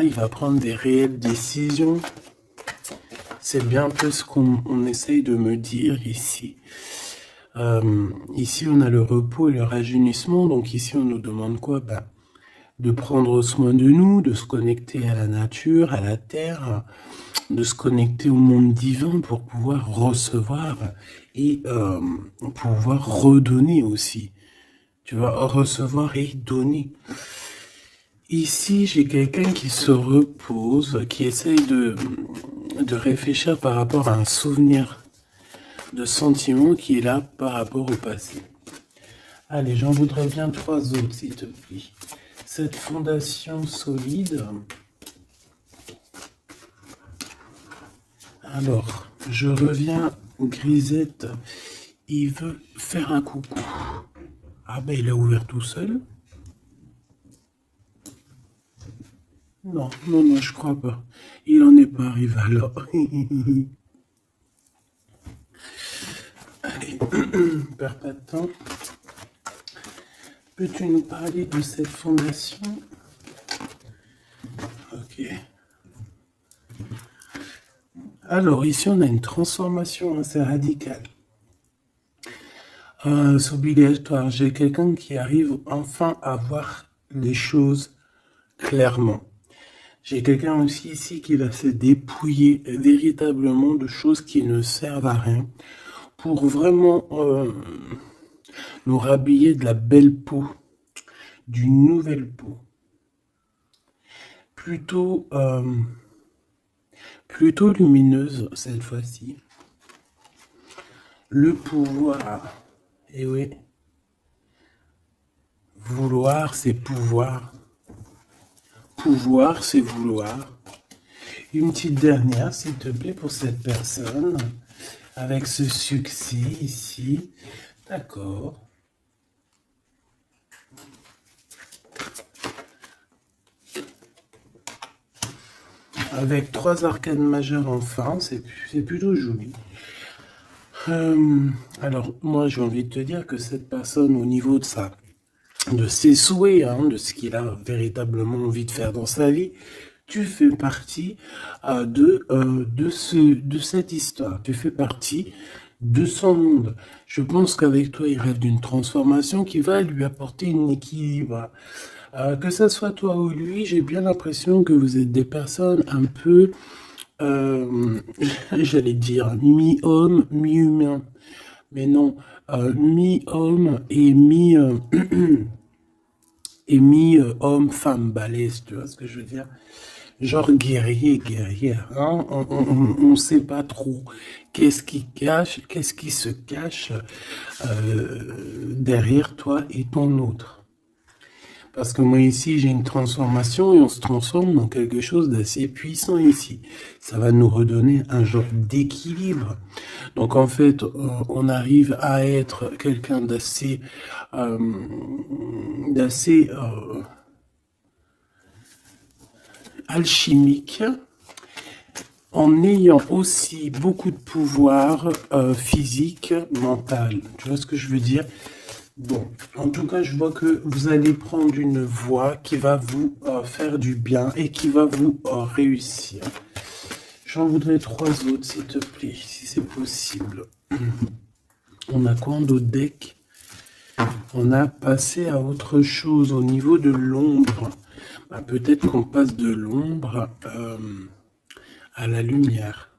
il va prendre des réelles décisions. C'est bien un peu ce qu'on essaye de me dire ici. Ici, on a le repos et le rajeunissement. Donc ici, on nous demande quoi? De prendre soin de nous, de se connecter à la nature, à la terre, de se connecter au monde divin pour pouvoir recevoir et pouvoir redonner aussi. Tu vas recevoir et donner. Ici, j'ai quelqu'un qui se repose, qui essaye de réfléchir par rapport à un souvenir de sentiment qui est là par rapport au passé. Allez, j'en voudrais bien 3 autres, s'il te plaît. Cette fondation solide. Alors, je reviens au grisette. Il veut faire un coucou. Ah ben, il a ouvert tout seul. Non, non, non, je crois pas. Il en est pas arrivé alors. Allez, perds pas de temps. Peux-tu nous parler de cette fondation? Ok. Alors, ici, on a une transformation assez radicale. C'est obligatoire. J'ai quelqu'un qui arrive enfin à voir les choses clairement. J'ai quelqu'un aussi ici qui va se dépouiller véritablement de choses qui ne servent à rien pour vraiment nous rhabiller de la belle peau, d'une nouvelle peau. Plutôt lumineuse cette fois-ci. Le pouvoir. Et oui. Vouloir, c'est pouvoir. Pouvoir, c'est vouloir. Une petite dernière, s'il te plaît, pour cette personne. Avec ce succès ici. D'accord. Avec 3 arcanes majeures enfin, c'est plutôt joli. Alors, moi, j'ai envie de te dire que cette personne, au niveau de ses souhaits, hein, de ce qu'il a véritablement envie de faire dans sa vie, tu fais partie de cette histoire. Tu fais partie de son monde. Je pense qu'avec toi, il rêve d'une transformation qui va lui apporter un équilibre. Que ce soit toi ou lui, j'ai bien l'impression que vous êtes des personnes un peu, j'allais dire, mi-homme, mi-humain. Mais non, mi-homme et mi-homme, femme, balèze, tu vois ce que je veux dire? Genre guerrier, guerrière, hein? On ne sait pas trop qu'est-ce qui se cache derrière toi et ton autre. Parce que moi ici, j'ai une transformation et on se transforme dans quelque chose d'assez puissant ici. Ça va nous redonner un genre d'équilibre. Donc en fait, on arrive à être quelqu'un d'assez alchimique, en ayant aussi beaucoup de pouvoir physique, mental. Tu vois ce que je veux dire? Bon, en tout cas, je vois que vous allez prendre une voie qui va vous faire du bien et qui va vous réussir. J'en voudrais 3 autres, s'il te plaît, si c'est possible. On a quoi en d'autres deck? On a passé à autre chose au niveau de l'ombre. Peut-être qu'on passe de l'ombre à la lumière.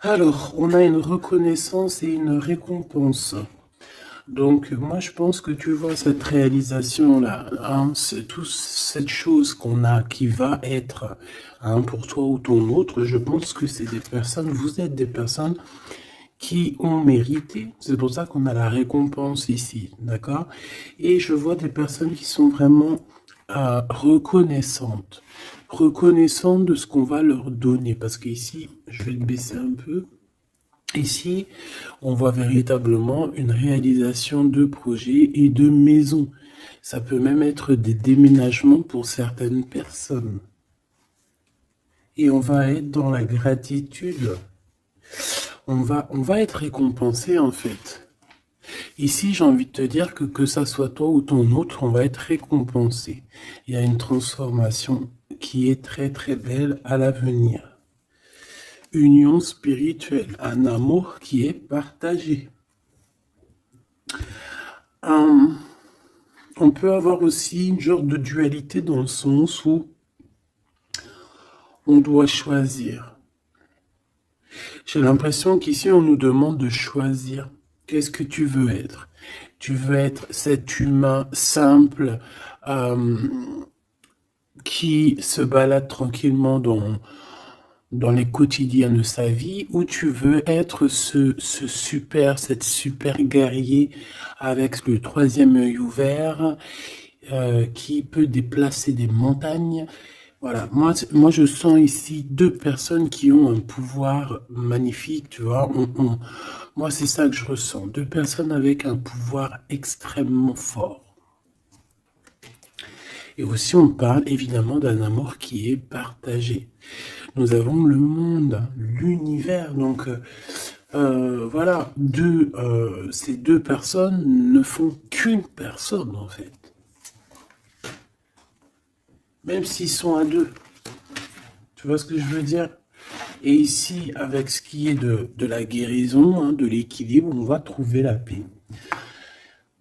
Alors, on a une reconnaissance et une récompense. Donc, moi, je pense que tu vois cette réalisation-là, hein, c'est toute cette chose qu'on a qui va être pour toi ou ton autre. Je pense que c'est des personnes, vous êtes des personnes qui ont mérité. C'est pour ça qu'on a la récompense ici, d'accord? Et je vois des personnes qui sont vraiment reconnaissantes de ce qu'on va leur donner. Parce qu'ici, je vais le baisser un peu. Ici, on voit véritablement une réalisation de projets et de maisons. Ça peut même être des déménagements pour certaines personnes. Et on va être dans la gratitude. On va être récompensé en fait. Ici, j'ai envie de te dire que ça soit toi ou ton autre, on va être récompensé. Il y a une transformation qui est très très belle à l'avenir. Union spirituelle, un amour qui est partagé. On peut avoir aussi une genre de dualité dans le sens où on doit choisir. J'ai l'impression qu'ici, on nous demande de choisir. Qu'est-ce que tu veux être? Tu veux être cet humain simple qui se balade tranquillement dans les quotidiens de sa vie, ou tu veux être cette super guerrier avec le troisième œil ouvert, qui peut déplacer des montagnes. Voilà, moi je sens ici deux personnes qui ont un pouvoir magnifique, tu vois. Moi c'est ça que je ressens, deux personnes avec un pouvoir extrêmement fort. Et aussi on parle évidemment d'un amour qui est partagé. Nous avons le monde, l'univers, donc voilà, ces deux personnes ne font qu'une personne en fait. Même s'ils sont à deux. Tu vois ce que je veux dire? Et ici, avec ce qui est de la guérison, hein, de l'équilibre, on va trouver la paix.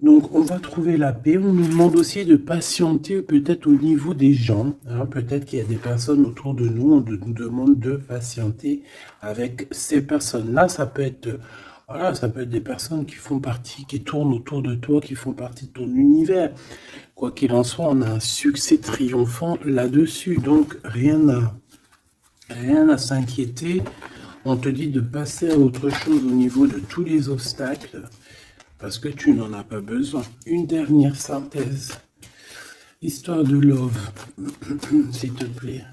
Donc, on va trouver la paix. On nous demande aussi de patienter peut-être au niveau des gens. Hein. Peut-être qu'il y a des personnes autour de nous, on nous demande de patienter avec ces personnes-là. Ça peut être, voilà, ça peut être des personnes qui font partie, qui tournent autour de toi, qui font partie de ton univers. Quoi qu'il en soit, on a un succès triomphant là-dessus. Donc, rien à s'inquiéter. On te dit de passer à autre chose au niveau de tous les obstacles. Parce que tu n'en as pas besoin. Une dernière synthèse. Histoire de love. S'il te plaît.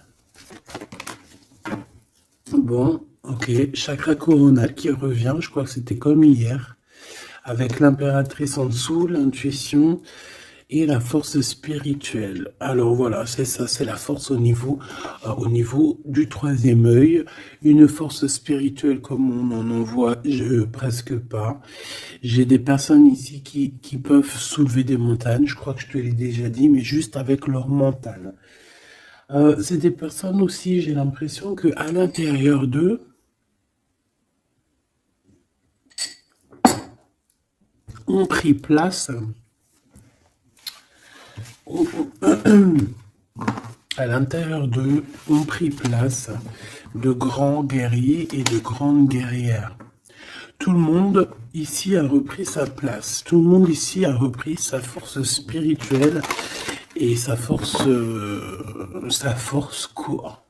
Bon, ok. Chakra coronal qui revient. Je crois que c'était comme hier. Avec l'impératrice en dessous, l'intuition et la force spirituelle. Alors voilà, c'est ça, c'est la force au niveau du troisième œil. Une force spirituelle comme on en voit presque pas. J'ai des personnes ici qui peuvent soulever des montagnes, je crois que je te l'ai déjà dit, mais juste avec leur mental. C'est des personnes aussi, j'ai l'impression qu'à l'intérieur d'eux, ont pris place à l'intérieur d'eux ont pris place de grands guerriers et de grandes guerrières. Tout le monde ici a repris sa place. Tout le monde ici a repris sa force spirituelle et sa force quoi?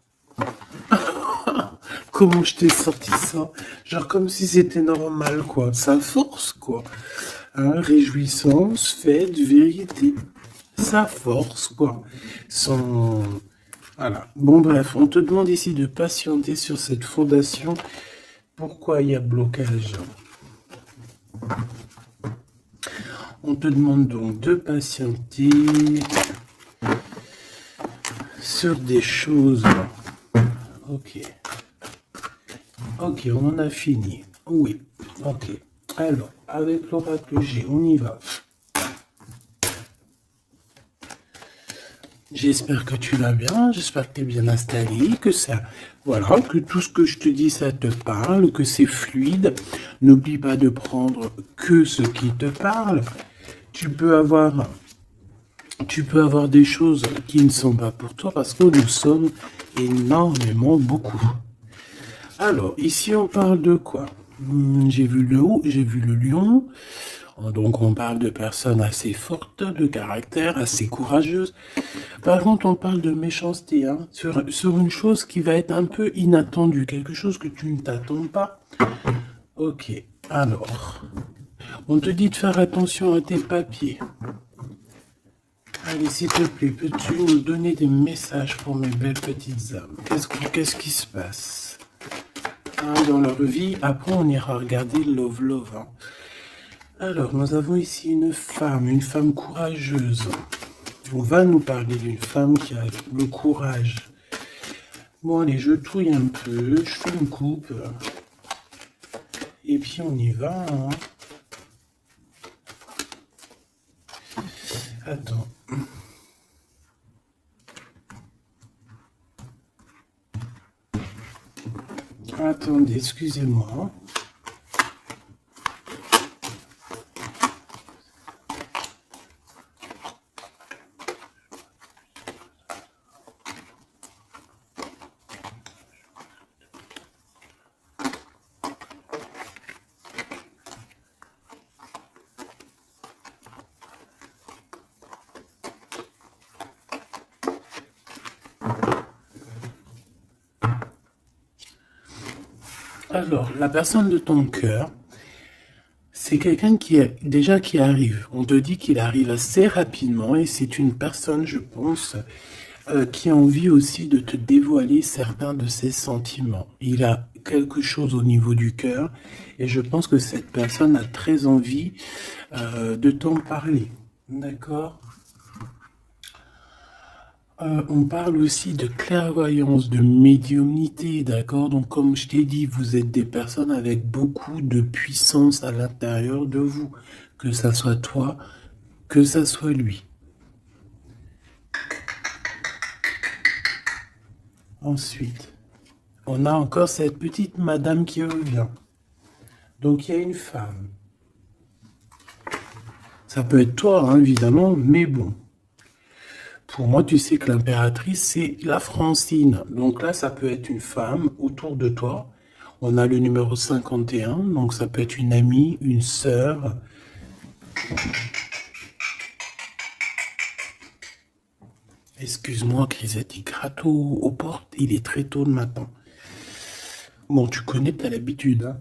Comment je t'ai sorti ça? Genre comme si c'était normal, quoi. Sa force, quoi. Hein, réjouissance, fête, vérité. Sa force, quoi. Voilà. Bon, bref, on te demande ici de patienter sur cette fondation. Pourquoi il y a blocage? On te demande donc de patienter sur des choses. Ok. Ok, on en a fini. Oui. Ok. Alors, avec l'oracle G, on y va. J'espère que tu vas bien, j'espère que tu es bien installé, que ça, voilà, que tout ce que je te dis, ça te parle, que c'est fluide. N'oublie pas de prendre que ce qui te parle. Tu peux avoir des choses qui ne sont pas pour toi parce que nous sommes énormément beaucoup. Alors, ici, on parle de quoi? J'ai vu le haut, j'ai vu le lion. Donc, on parle de personnes assez fortes, de caractère, assez courageuses. Par contre, on parle de méchanceté, hein, sur une chose qui va être un peu inattendue, quelque chose que tu ne t'attends pas. Ok, alors, on te dit de faire attention à tes papiers. Allez, s'il te plaît, peux-tu nous donner des messages pour mes belles petites âmes? Qu'est-ce qui se passe dans leur vie? Après, on ira regarder Love. Hein. Alors, nous avons ici une femme courageuse. On va nous parler d'une femme qui a le courage. Bon, allez, je touille un peu, je fais une coupe. Et puis, on y va. Hein. Attends. Attendez, excusez-moi. Alors, la personne de ton cœur, c'est quelqu'un qui arrive. On te dit qu'il arrive assez rapidement et c'est une personne, je pense, qui a envie aussi de te dévoiler certains de ses sentiments. Il a quelque chose au niveau du cœur et je pense que cette personne a très envie de t'en parler. D'accord? On parle aussi de clairvoyance, de médiumnité, d'accord? Donc, comme je t'ai dit, vous êtes des personnes avec beaucoup de puissance à l'intérieur de vous, que ça soit toi, que ça soit lui. Ensuite, on a encore cette petite madame qui revient. Donc, il y a une femme. Ça peut être toi, hein, évidemment, mais bon. Pour moi, tu sais que l'impératrice, c'est la Francine. Donc là, ça peut être une femme autour de toi. On a le numéro 51, donc ça peut être une amie, une sœur. Excuse-moi, Grisette, il gratte aux portes. Il est très tôt le matin. Bon, tu connais, t'as l'habitude.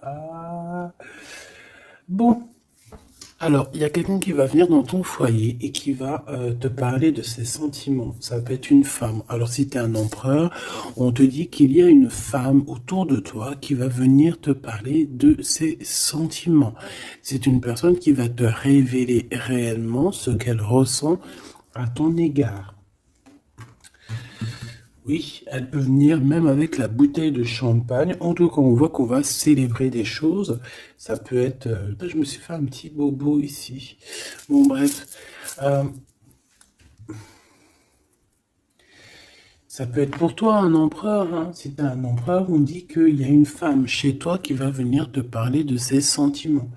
Hein. Bon. Alors, il y a quelqu'un qui va venir dans ton foyer et qui va te parler de ses sentiments. Ça peut être une femme. Alors, si tu es un empereur, on te dit qu'il y a une femme autour de toi qui va venir te parler de ses sentiments. C'est une personne qui va te révéler réellement ce qu'elle ressent à ton égard. Oui, elle peut venir même avec la bouteille de champagne. En tout cas, on voit qu'on va célébrer des choses. Ça peut être... je me suis fait un petit bobo ici. Bon, bref. Ça peut être pour toi un empereur. Hein. Si tu es un empereur, on dit qu'il y a une femme chez toi qui va venir te parler de ses sentiments.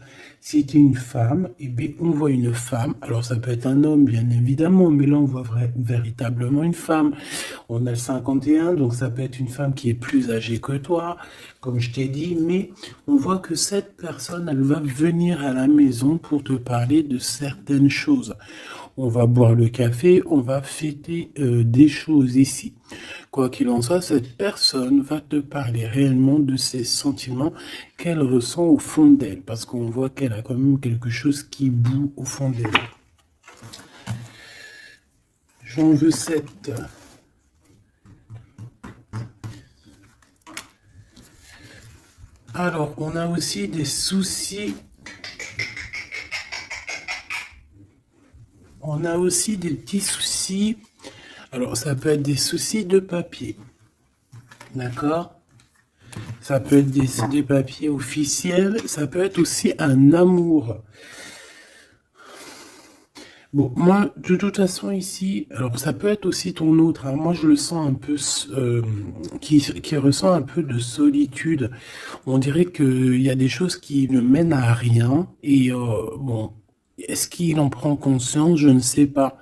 Si tu es une femme, eh bien, on voit une femme. Alors ça peut être un homme, bien évidemment, mais là on voit véritablement une femme. On a le 51, donc ça peut être une femme qui est plus âgée que toi, comme je t'ai dit, mais on voit que cette personne, elle va venir à la maison pour te parler de certaines choses. On va boire le café, on va fêter des choses ici. Quoi qu'il en soit, cette personne va te parler réellement de ses sentiments qu'elle ressent au fond d'elle, parce qu'on voit qu'elle a quand même quelque chose qui bout au fond d'elle. J'en veux 7. Alors, on a aussi des soucis. On a aussi des petits soucis. Alors, ça peut être des soucis de papier. D'accord? Ça peut être des papiers officiels. Ça peut être aussi un amour. Bon, moi, de toute façon, ici, alors ça peut être aussi ton autre. Hein. Moi, je le sens un peu, qui ressent un peu de solitude. On dirait qu'il y a des choses qui ne mènent à rien. Et bon, est-ce qu'il en prend conscience? Je ne sais pas.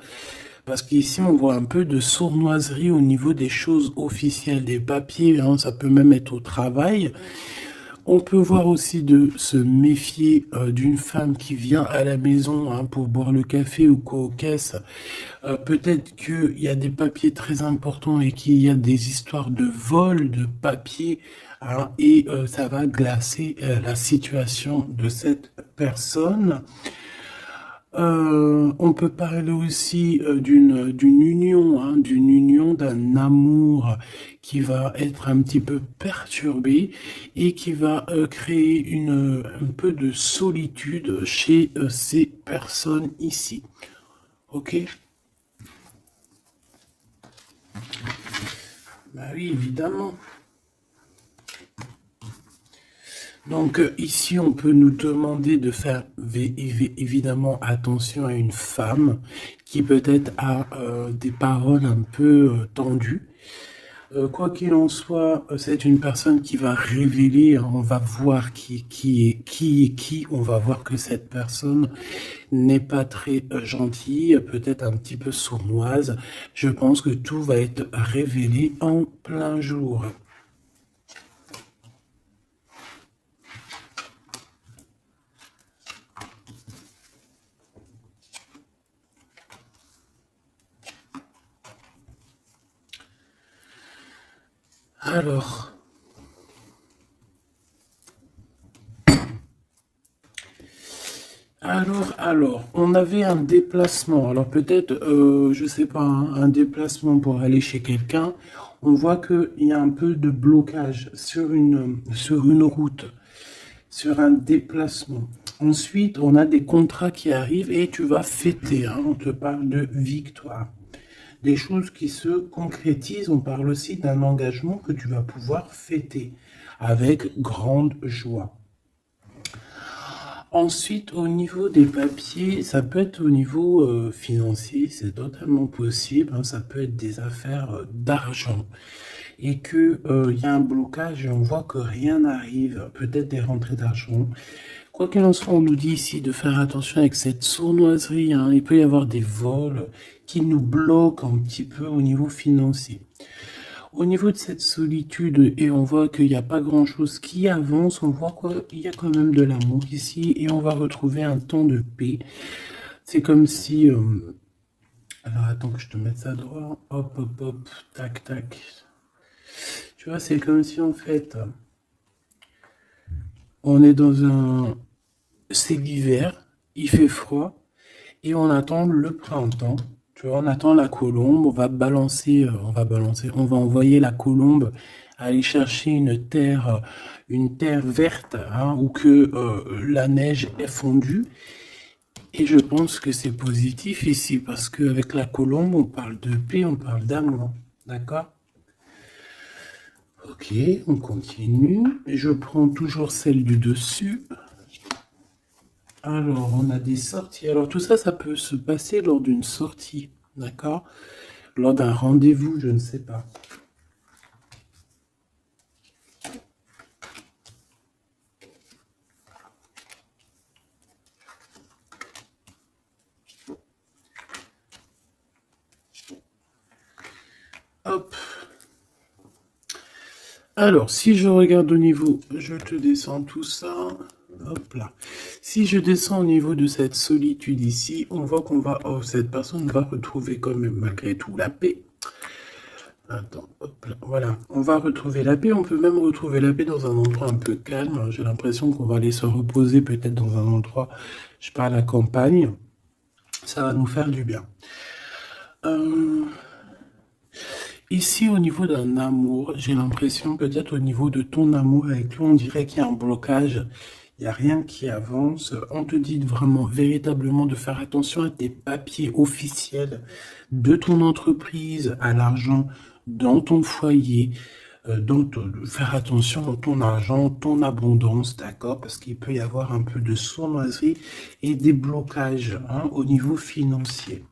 Parce qu'ici, on voit un peu de sournoiserie au niveau des choses officielles, des papiers. Hein. Ça peut même être au travail. On peut voir aussi de se méfier d'une femme qui vient à la maison hein, pour boire le café ou quoi aux caisses. Peut-être qu'il y a des papiers très importants et qu'il y a des histoires de vol de papiers hein, et ça va glacer la situation de cette personne. On peut parler aussi d'une union, hein, d'un amour qui va être un petit peu perturbé et qui va créer un peu de solitude chez ces personnes ici. Ok? Bah oui, évidemment. Donc ici, on peut nous demander de faire évidemment attention à une femme qui peut-être a des paroles un peu tendues. Quoi qu'il en soit, c'est une personne qui va révéler, hein, on va voir qui, on va voir que cette personne n'est pas très gentille, peut-être un petit peu sournoise. Je pense que tout va être révélé en plein jour. Alors, on avait un déplacement. Alors peut-être, je sais pas, hein, un déplacement pour aller chez quelqu'un. On voit qu'il y a un peu de blocage sur une route, sur un déplacement. Ensuite, on a des contrats qui arrivent et tu vas fêter, hein. On te parle de victoire. Des choses qui se concrétisent. On parle aussi d'un engagement que tu vas pouvoir fêter avec grande joie. Ensuite, au niveau des papiers, ça peut être au niveau financier, c'est totalement possible, hein, ça peut être des affaires d'argent et que il y a un blocage et on voit que rien n'arrive, peut-être des rentrées d'argent. Quoi qu'il en soit, on nous dit ici de faire attention avec cette sournoiserie, hein, il peut y avoir des vols qui nous bloquent un petit peu au niveau financier. Au niveau de cette solitude, et on voit qu'il n'y a pas grand-chose qui avance, on voit qu'il y a quand même de l'amour ici, et on va retrouver un temps de paix. C'est comme si... alors attends que je te mette ça droit. Hop, hop, hop, tac, tac. Tu vois, c'est comme si en fait, on est dans un... C'est l'hiver, il fait froid, et on attend le printemps. Tu vois, on attend la colombe, on va envoyer la colombe aller chercher une terre verte, hein, où que la neige est fondue. Et je pense que c'est positif ici, parce qu'avec la colombe, on parle de paix, on parle d'amour. D'accord? Ok, on continue. Et je prends toujours celle du dessus. Alors, on a des sorties. Alors, tout ça, ça peut se passer lors d'une sortie, d'accord? Lors d'un rendez-vous, je ne sais pas. Hop. Alors, si je regarde au niveau, je te descends tout ça. Hop là. Si je descends au niveau de cette solitude ici, on voit qu'on va... Oh, cette personne va retrouver quand même malgré tout la paix. Attends, hop là, voilà. On va retrouver la paix. On peut même retrouver la paix dans un endroit un peu calme. J'ai l'impression qu'on va aller se reposer peut-être dans un endroit, je sais pas, à la campagne. Ça va nous faire du bien. Ici, au niveau d'un amour, j'ai l'impression, peut-être au niveau de ton amour avec lui, on dirait qu'il y a un blocage, il n'y a rien qui avance. On te dit vraiment, véritablement, de faire attention à tes papiers officiels de ton entreprise, à l'argent dans ton foyer, faire attention à ton argent, ton abondance, d'accord? Parce qu'il peut y avoir un peu de sournoiserie et des blocages, hein, au niveau financier.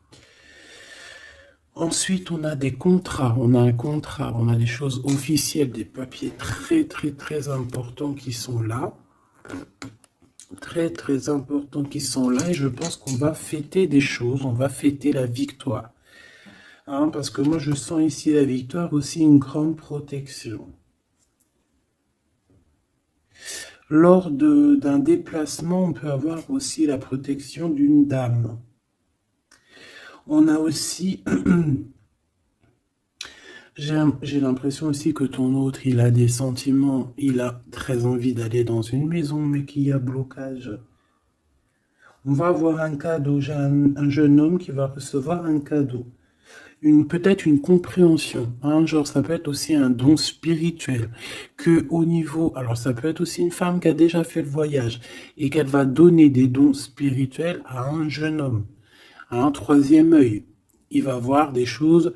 Ensuite, on a des contrats, on a un contrat, on a des choses officielles, des papiers très très très importants qui sont là. Très très importants qui sont là et je pense qu'on va fêter des choses, on va fêter la victoire. Hein, parce que moi je sens ici la victoire aussi une grande protection. Lors d'un déplacement, on peut avoir aussi la protection d'une dame. On a aussi... J'ai l'impression aussi que ton autre, il a des sentiments, il a très envie d'aller dans une maison, mais qu'il y a blocage. On va avoir un cadeau, j'ai un jeune homme qui va recevoir un cadeau. Peut-être une compréhension, hein, genre ça peut être aussi un don spirituel, que au niveau, alors ça peut être aussi une femme qui a déjà fait le voyage, et qu'elle va donner des dons spirituels à un jeune homme, à un troisième œil. Il va voir des choses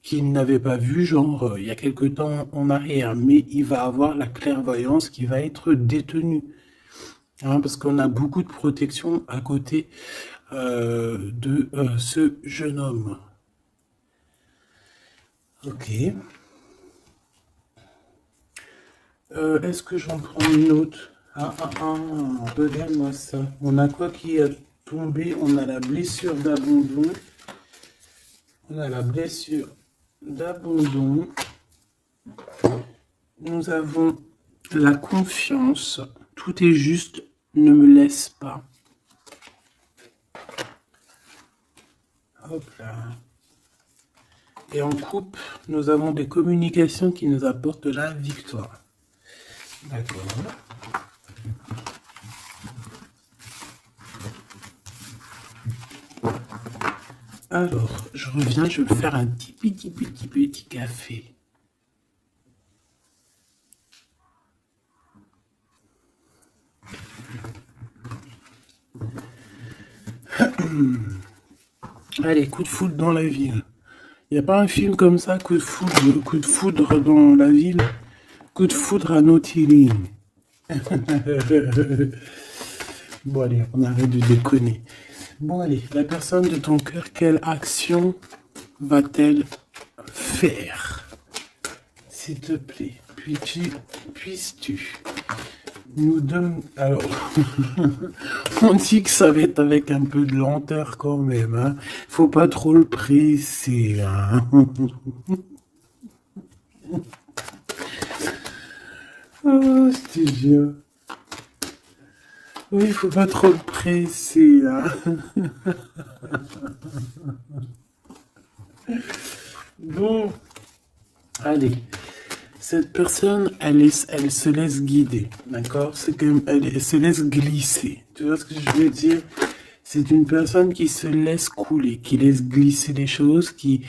qu'il n'avait pas vu, genre, il y a quelque temps en arrière, mais il va avoir la clairvoyance qui va être détenue. Hein, parce qu'on a beaucoup de protection à côté de ce jeune homme. Ok. Est-ce que j'en prends une autre? Regarde-moi ça. On a quoi qui est tombé? On a la blessure d'abandon. On a la blessure d'abandon. Nous avons la confiance. Tout est juste. Ne me laisse pas. Hop là. Et en coupe, nous avons des communications qui nous apportent la victoire. D'accord. Alors, je reviens, je vais faire un petit café. Allez, coup de foudre dans la ville. Il n'y a pas un film comme ça, coup de foudre dans la ville, coup de foudre à Nautilus. Bon allez, on arrête de déconner. Bon allez, la personne de ton cœur, quelle action va-t-elle faire? S'il te plaît, puisses-tu nous donner... Alors, on dit que ça va être avec un peu de lenteur quand même, hein. Faut pas trop le presser, hein. Oh, je te jure. Oui, faut pas trop le presser, hein. Bon, allez. Cette personne, elle se laisse guider, d'accord? C'est comme elle se laisse glisser. Tu vois ce que je veux dire? C'est une personne qui se laisse couler, qui laisse glisser les choses, qui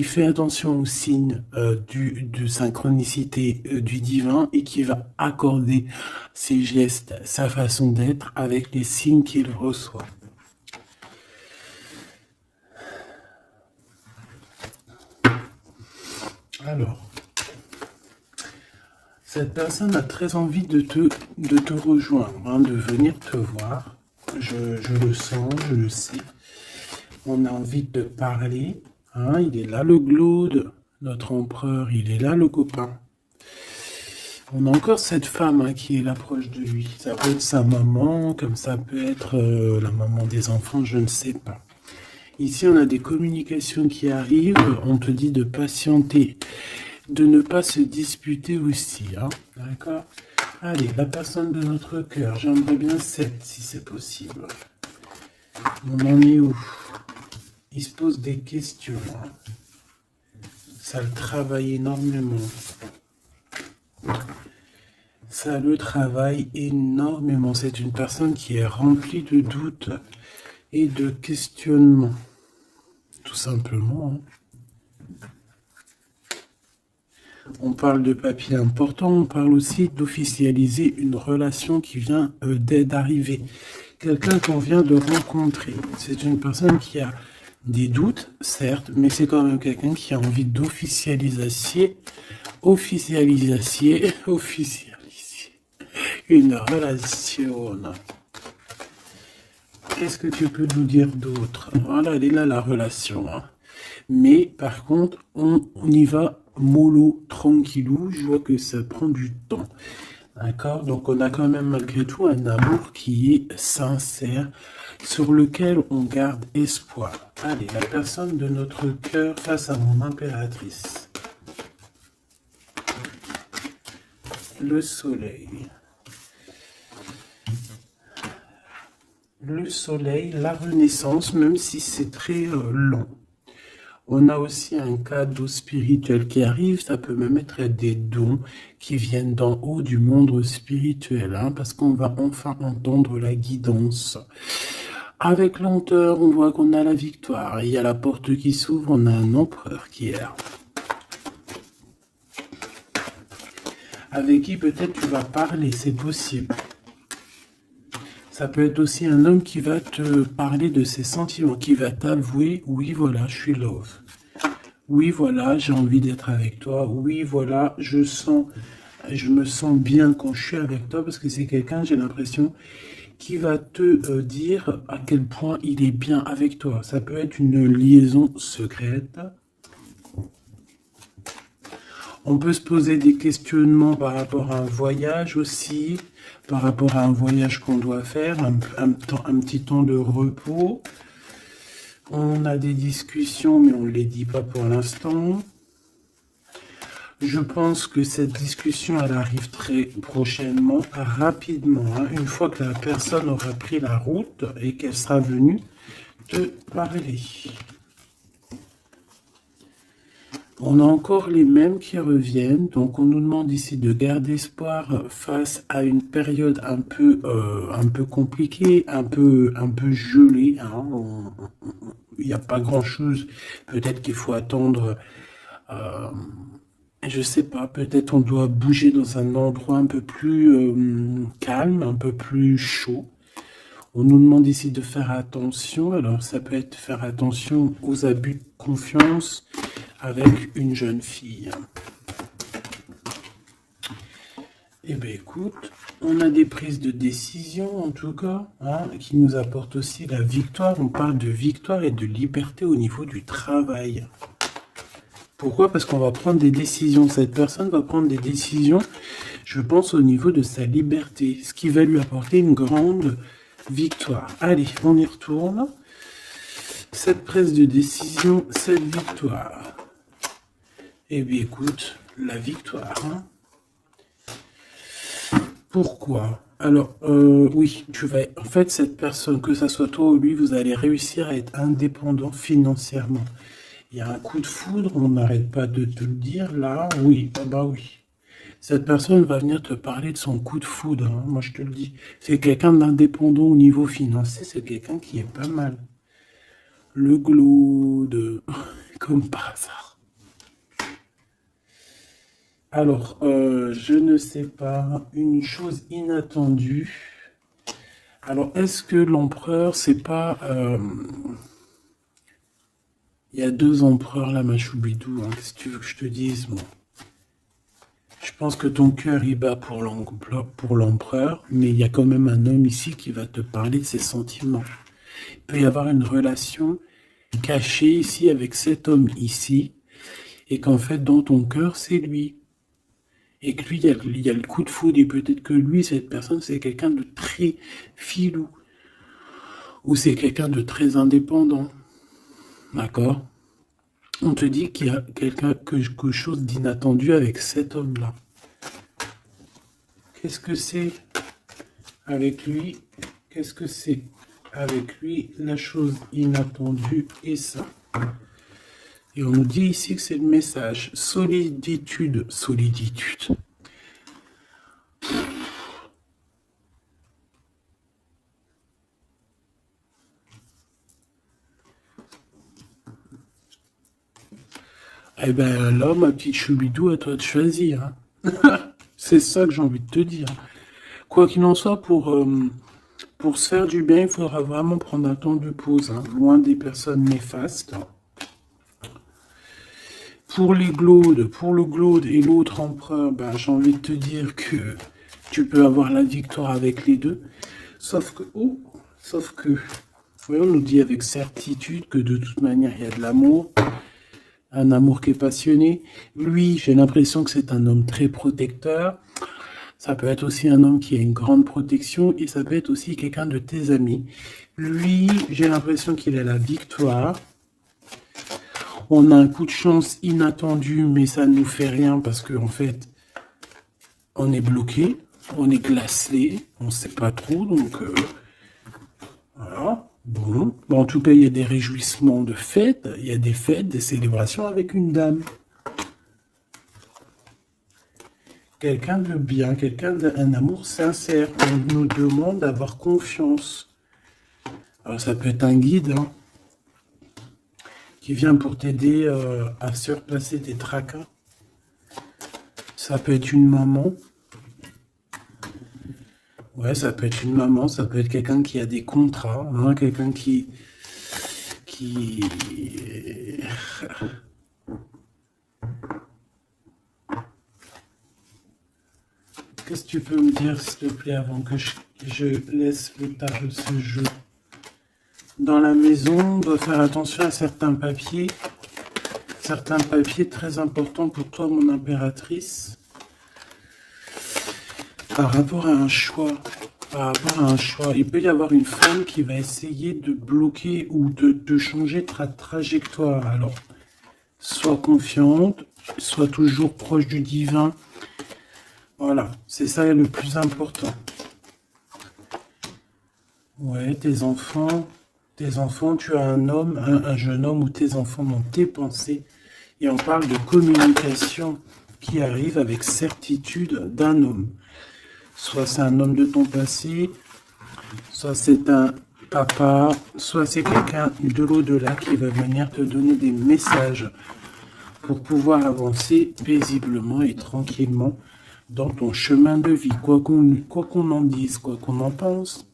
fait attention aux signes de synchronicité du divin et qui va accorder ses gestes, sa façon d'être avec les signes qu'il reçoit. Alors, cette personne a très envie de te rejoindre, hein, de venir te voir. Je le sens, je le sais. On a envie de parler. Hein, il est là le Glaude, notre empereur, il est là le copain. On a encore cette femme hein, qui est là proche de lui. Ça peut être sa maman, comme ça peut être la maman des enfants, je ne sais pas. Ici, on a des communications qui arrivent. On te dit de patienter, de ne pas se disputer aussi. Hein, d'accord? Allez, la personne de notre cœur. J'aimerais bien 7, si c'est possible. On en est où? Il se pose des questions. Hein. Ça le travaille énormément. Ça le travaille énormément. C'est une personne qui est remplie de doutes et de questionnements. Tout simplement. Hein. On parle de papier important, on parle aussi d'officialiser une relation qui vient d'arriver. Quelqu'un qu'on vient de rencontrer. C'est une personne qui a des doutes, certes, mais c'est quand même quelqu'un qui a envie d'officialiser une relation. Qu'est-ce que tu peux nous dire d'autre? Voilà, elle est là la relation. Hein. Mais par contre, on y va mollo, tranquillou. Je vois que ça prend du temps. D'accord? Donc on a quand même malgré tout un amour qui est sincère, sur lequel on garde espoir. Allez, la personne de notre cœur face à mon impératrice. Le soleil. Le soleil, la renaissance, même si c'est très lent. On a aussi un cadeau spirituel qui arrive, ça peut même être des dons qui viennent d'en haut du monde spirituel, hein, parce qu'on va enfin entendre la guidance. Avec lenteur, on voit qu'on a la victoire. Il y a la porte qui s'ouvre, on a un empereur qui est là. Avec qui peut-être tu vas parler, c'est possible. Ça peut être aussi un homme qui va te parler de ses sentiments, qui va t'avouer, oui voilà, je suis love. Oui, voilà, j'ai envie d'être avec toi. Oui, voilà, je me sens bien quand je suis avec toi parce que c'est quelqu'un, j'ai l'impression, qui va te dire à quel point il est bien avec toi. Ça peut être une liaison secrète. On peut se poser des questionnements par rapport à un voyage aussi, par rapport à un voyage qu'on doit faire, un petit temps de repos. On a des discussions, mais on ne les dit pas pour l'instant. Je pense que cette discussion, elle arrive très prochainement, rapidement, hein, une fois que la personne aura pris la route et qu'elle sera venue te parler. On a encore les mêmes qui reviennent, donc on nous demande ici de garder espoir face à une période un peu compliquée, un peu gelée. Hein. Il n'y a pas grand-chose. Peut-être qu'il faut attendre. Je sais pas, peut-être on doit bouger dans un endroit un peu plus calme, un peu plus chaud. On nous demande ici de faire attention. Alors ça peut être faire attention aux abus de confiance avec une jeune fille. Eh bien écoute, on a des prises de décision en tout cas, hein, qui nous apportent aussi la victoire. On parle de victoire et de liberté au niveau du travail. Pourquoi? Parce qu'on va prendre des décisions. Cette personne va prendre des décisions, je pense, au niveau de sa liberté, ce qui va lui apporter une grande victoire. Allez, on y retourne. Cette prise de décision, cette victoire. Eh bien, écoute, la victoire. Hein. Pourquoi? Alors, oui, en fait, cette personne, que ça soit toi ou lui, vous allez réussir à être indépendant financièrement. Il y a un coup de foudre, on n'arrête pas de te le dire, là, oui, ah bah oui. Cette personne va venir te parler de son coup de foudre, hein, moi je te le dis. C'est quelqu'un d'indépendant au niveau financier, c'est quelqu'un qui est pas mal. Le glaude, comme par hasard. Alors, je ne sais pas, une chose inattendue. Alors, est-ce que l'empereur, c'est pas... Il y a deux empereurs là, ma choubidou, hein, qu'est-ce que tu veux que je te dise, moi? Je pense que ton cœur y bat pour l'empereur, mais il y a quand même un homme ici qui va te parler de ses sentiments. Il peut y avoir une relation cachée ici avec cet homme ici, et qu'en fait, dans ton cœur, c'est lui. Et que lui, il y a le coup de foudre, et peut-être que lui, cette personne, c'est quelqu'un de très filou, ou c'est quelqu'un de très indépendant. D'accord? On te dit qu'il y a quelque chose d'inattendu avec cet homme-là. Qu'est-ce que c'est avec lui? Qu'est-ce que c'est avec lui? La chose inattendue et ça. Et on nous dit ici que c'est le message. Soliditude. Soliditude. Eh ben là, ma petite choubidou, à toi de choisir. Hein. C'est ça que j'ai envie de te dire. Quoi qu'il en soit, pour se faire du bien, il faudra vraiment prendre un temps de pause, hein, loin des personnes néfastes. Pour le glaude et l'autre empereur, ben, j'ai envie de te dire que tu peux avoir la victoire avec les deux. Sauf que, on nous dit avec certitude que de toute manière, il y a de l'amour. Un amour qui est passionné. Lui, j'ai l'impression que c'est un homme très protecteur. Ça peut être aussi un homme qui a une grande protection et ça peut être aussi quelqu'un de tes amis. Lui, j'ai l'impression qu'il a la victoire. On a un coup de chance inattendu, mais ça ne nous fait rien parce qu'en fait, on est bloqué, on est glacé, on ne sait pas trop, donc voilà. Bon, en tout cas, il y a des réjouissements de fêtes, il y a des fêtes, des célébrations avec une dame. Quelqu'un de bien, quelqu'un d'un amour sincère. On nous demande d'avoir confiance. Alors ça peut être un guide hein, qui vient pour t'aider à surpasser tes tracas. Ça peut être une maman. Ouais, ça peut être une maman, ça peut être quelqu'un qui a des contrats, hein, quelqu'un qui... Qu'est-ce que tu peux me dire, s'il te plaît, avant que je laisse le tarot de ce jeu? Dans la maison, on doit faire attention à certains papiers très importants pour toi, mon impératrice, par rapport à un choix. Il peut y avoir une femme qui va essayer de bloquer ou de changer ta trajectoire. Alors, sois confiante, sois toujours proche du divin. Voilà, c'est ça le plus important. Ouais, tes enfants, tu as un homme, un jeune homme ou tes enfants dans tes pensées. Et on parle de communication qui arrive avec certitude d'un homme. Soit c'est un homme de ton passé, soit c'est un papa, soit c'est quelqu'un de l'au-delà qui va venir te donner des messages pour pouvoir avancer paisiblement et tranquillement dans ton chemin de vie, quoi qu'on en dise, quoi qu'on en pense.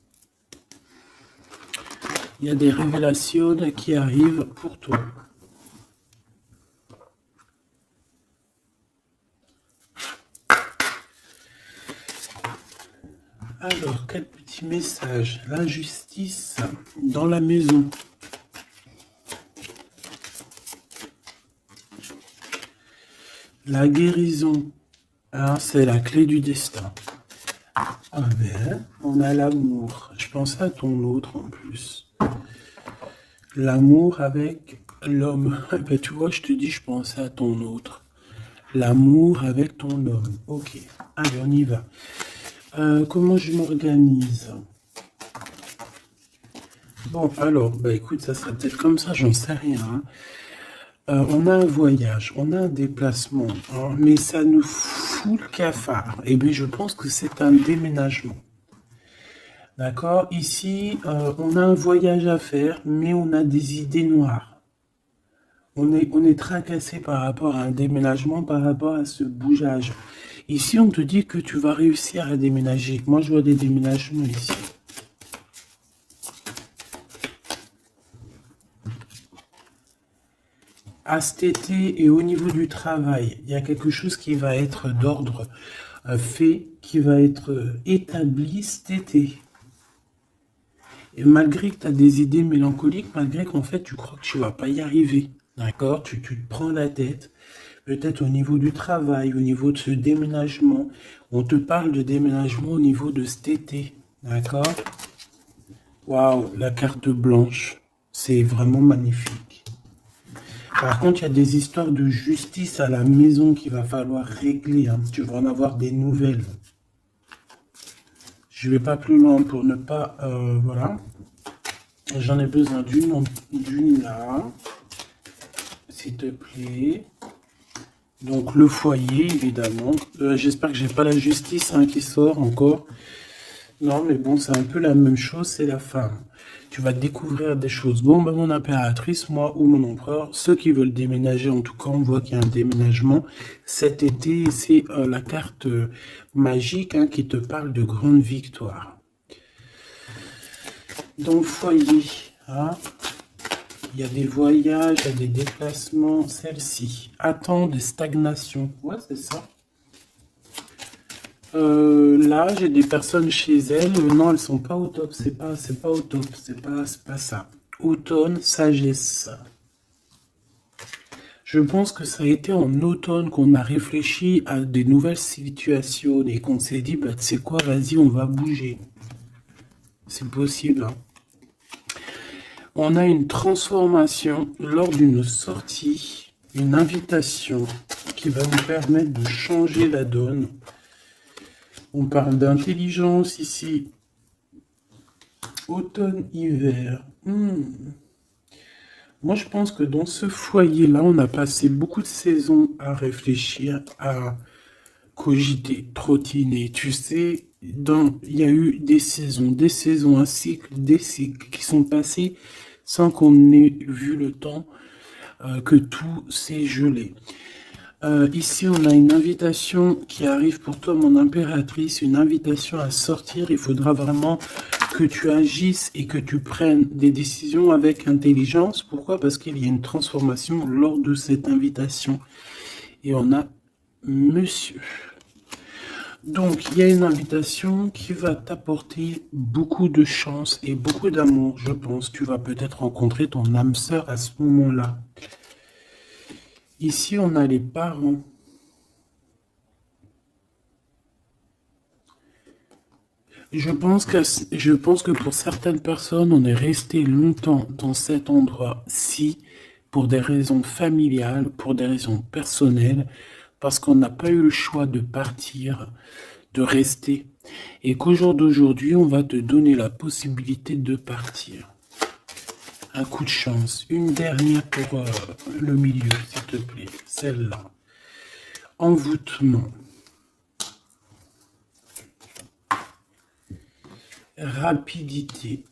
Il y a des révélations qui arrivent pour toi. Alors, quel petit message? L'injustice dans la maison. La guérison. Hein, c'est la clé du destin. Ah ben, on a l'amour. Je pense à ton autre en plus. L'amour avec l'homme. Ben, tu vois, je te dis, je pensais à ton autre. L'amour avec ton homme. Ok, allez, on y va. Comment je m'organise? Bon, alors, bah écoute, ça sera peut-être comme ça, j'en sais rien. Hein. On a un voyage, on a un déplacement, hein, mais ça nous fout le cafard. Et bien, je pense que c'est un déménagement. D'accord? Ici, on a un voyage à faire, mais on a des idées noires. On est tracassé par rapport à un déménagement, par rapport à ce bougeage. Ici, on te dit que tu vas réussir à déménager. Moi, je vois des déménagements ici. À cet été et au niveau du travail, il y a quelque chose qui va être d'ordre fait, qui va être établi cet été. Et malgré que tu as des idées mélancoliques, malgré qu'en fait, tu crois que tu ne vas pas y arriver, d'accord? Tu te prends la tête. Peut-être au niveau du travail, au niveau de ce déménagement. On te parle de déménagement au niveau de cet été. D'accord? Waouh, la carte blanche. C'est vraiment magnifique. Par contre, il y a des histoires de justice à la maison qu'il va falloir régler. Hein. Tu vas en avoir des nouvelles. Je ne vais pas plus loin pour ne pas... voilà. J'en ai besoin d'une là. S'il te plaît. Donc le foyer, évidemment. J'espère que j'ai pas la justice hein, qui sort encore. Non, mais bon, c'est un peu la même chose, c'est la femme. Tu vas découvrir des choses. Bon, ben, mon impératrice, moi ou mon empereur, ceux qui veulent déménager, en tout cas, on voit qu'il y a un déménagement cet été. C'est la carte magique hein, qui te parle de grande victoire. Dans le foyer, hein, il y a des voyages, il y a des déplacements. Celle-ci attend des stagnations. Ouais, c'est ça. Là, j'ai des personnes chez elles. Non, elles sont pas au top. C'est pas au top. C'est pas ça. Automne, sagesse. Je pense que ça a été en automne qu'on a réfléchi à des nouvelles situations et qu'on s'est dit, bah, tu sais quoi, vas-y, on va bouger. C'est possible, hein. On a une transformation lors d'une sortie, une invitation qui va nous permettre de changer la donne. On parle d'intelligence ici. Automne-hiver. Moi, je pense que dans ce foyer-là, on a passé beaucoup de saisons à réfléchir, à cogiter, trottiner. Tu sais, il y a eu des saisons, un cycle, des cycles qui sont passés sans qu'on ait vu le temps que tout s'est gelé. Ici, on a une invitation qui arrive pour toi, mon impératrice, une invitation à sortir. Il faudra vraiment que tu agisses et que tu prennes des décisions avec intelligence. Pourquoi? Parce qu'il y a une transformation lors de cette invitation. Et on a monsieur. Donc, il y a une invitation qui va t'apporter beaucoup de chance et beaucoup d'amour, je pense. Tu vas peut-être rencontrer ton âme sœur à ce moment-là. Ici, on a les parents. Je pense que pour certaines personnes, on est resté longtemps dans cet endroit-ci pour des raisons familiales, pour des raisons personnelles, parce qu'on n'a pas eu le choix de partir, de rester, et qu'au jour d'aujourd'hui, on va te donner la possibilité de partir. Un coup de chance. Une dernière pour le milieu, s'il te plaît. Celle-là. Envoûtement. Rapidité.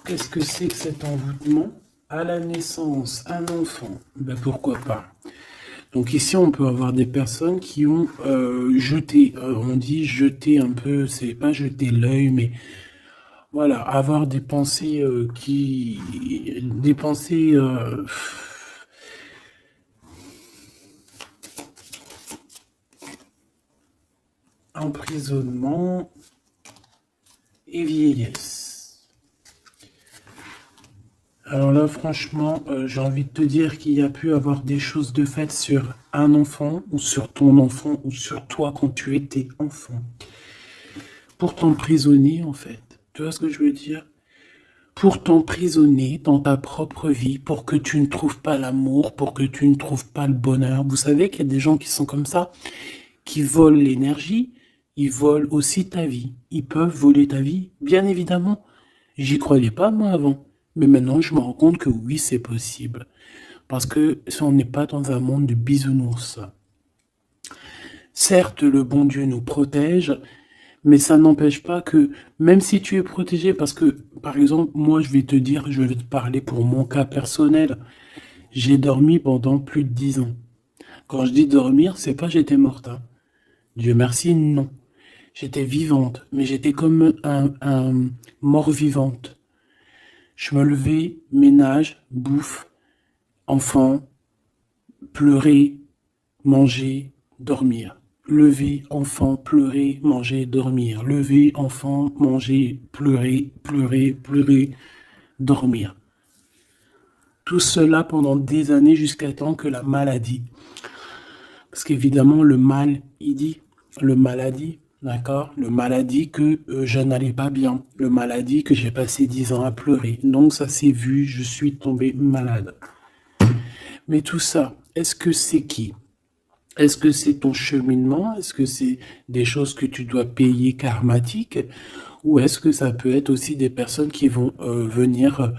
Qu'est-ce que c'est que cet envoûtement? À la naissance, un enfant. Ben pourquoi pas? Donc ici, on peut avoir des personnes qui ont jeté, on dit jeter un peu, c'est pas jeter l'œil, mais voilà, avoir des pensées des pensées emprisonnement et vieillesse. Alors là, franchement, j'ai envie de te dire qu'il y a pu avoir des choses de fait sur un enfant, ou sur ton enfant, ou sur toi quand tu étais enfant. Pour t'emprisonner, en fait. Tu vois ce que je veux dire? Pour t'emprisonner dans ta propre vie, pour que tu ne trouves pas l'amour, pour que tu ne trouves pas le bonheur. Vous savez qu'il y a des gens qui sont comme ça, qui volent l'énergie, ils volent aussi ta vie. Ils peuvent voler ta vie, bien évidemment. J'y croyais pas, moi, avant. Mais maintenant, je me rends compte que oui, c'est possible. Parce que si on n'est pas dans un monde de bisounours. Certes, le bon Dieu nous protège, mais ça n'empêche pas que, même si tu es protégé, parce que, par exemple, moi, je vais te parler pour mon cas personnel. J'ai dormi pendant plus de 10 ans. Quand je dis dormir, c'est pas j'étais morte. Hein. Dieu merci, non. J'étais vivante, mais j'étais comme un mort-vivante. Je me levais, ménage, bouffe, enfant, pleurer, manger, dormir. Lever, enfant, pleurer, manger, dormir. Lever, enfant, manger, pleurer, pleurer, pleurer, dormir. Tout cela pendant des années jusqu'à temps que la maladie. Parce qu'évidemment, le mal, il dit, le maladie, d'accord? Le maladie que je n'allais pas bien. Le maladie que j'ai passé 10 ans à pleurer. Donc ça s'est vu, je suis tombé malade. Mais tout ça, est-ce que c'est qui? Est-ce que c'est ton cheminement? Est-ce que c'est des choses que tu dois payer karmatiques? Ou est-ce que ça peut être aussi des personnes qui vont venir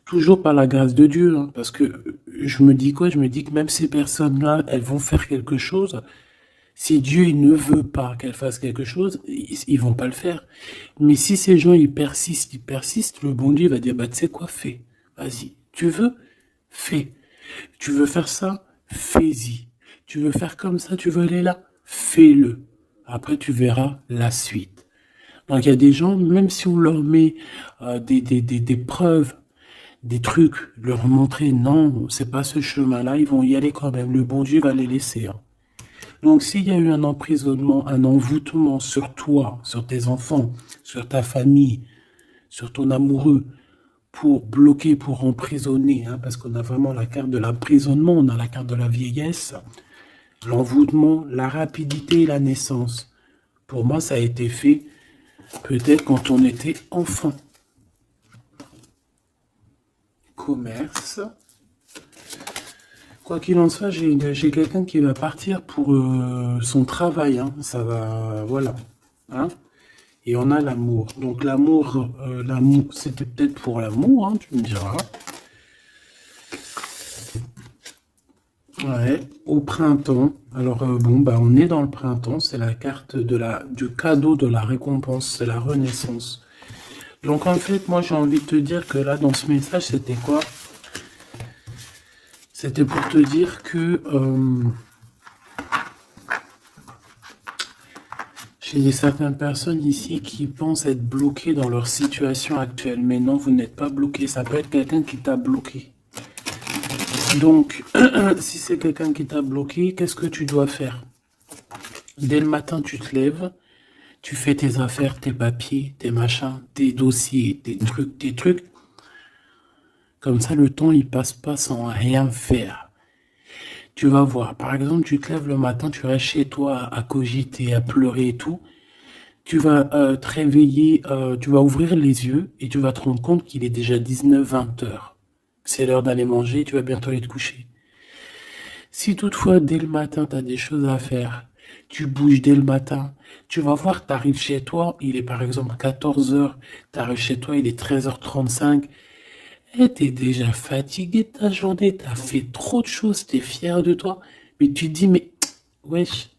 toujours par la grâce de Dieu? Hein, parce que je me dis quoi? Je me dis que même ces personnes-là, elles vont faire quelque chose. Si Dieu il ne veut pas qu'elles fassent quelque chose, ils vont pas le faire. Mais si ces gens ils persistent, le bon Dieu va dire, bah tu sais quoi, fais. Vas-y. Tu veux? Fais. Tu veux faire ça? Fais-y. Tu veux faire comme ça? Tu veux aller là? Fais-le. Après, tu verras la suite. Donc, il y a des gens, même si on leur met des preuves, des trucs, leur montrer, non, c'est pas ce chemin-là, ils vont y aller quand même. Le bon Dieu va les laisser. Hein. Donc, s'il y a eu un emprisonnement, un envoûtement sur toi, sur tes enfants, sur ta famille, sur ton amoureux, pour bloquer, pour emprisonner, hein, parce qu'on a vraiment la carte de l'emprisonnement, on a la carte de la vieillesse, l'envoûtement, la rapidité et la naissance. Pour moi, ça a été fait peut-être quand on était enfant. Commerce. Quoi qu'il en soit, j'ai quelqu'un qui va partir pour son travail. Hein. Ça va, voilà. Hein. Et on a l'amour. Donc l'amour, c'était peut-être pour l'amour, hein, tu me diras. Ouais, au printemps. Alors bon, bah on est dans le printemps. C'est la carte du cadeau de la récompense. C'est la renaissance. Donc en fait, moi j'ai envie de te dire que là, dans ce message, c'était quoi? C'était pour te dire que J'ai certaines personnes ici qui pensent être bloquées dans leur situation actuelle. Mais non, vous n'êtes pas bloqué. Ça peut être quelqu'un qui t'a bloqué. Donc, si c'est quelqu'un qui t'a bloqué, qu'est-ce que tu dois faire? Dès le matin, tu te lèves, tu fais tes affaires, tes papiers, tes machins, tes dossiers, tes trucs, tes trucs. Comme ça, le temps, il passe pas sans rien faire. Tu vas voir. Par exemple, tu te lèves le matin, tu restes chez toi à cogiter, à pleurer et tout. Tu vas te réveiller, tu vas ouvrir les yeux et tu vas te rendre compte qu'il est déjà 19-20 heures. C'est l'heure d'aller manger, tu vas bientôt aller te coucher. Si toutefois, dès le matin, tu as des choses à faire, tu bouges dès le matin, tu vas voir, tu arrives chez toi, il est par exemple 14 heures, tu arrives chez toi, il est 13h35, et tu es déjà fatigué de ta journée, tu as fait trop de choses, tu es fier de toi, mais tu te dis, mais wesh,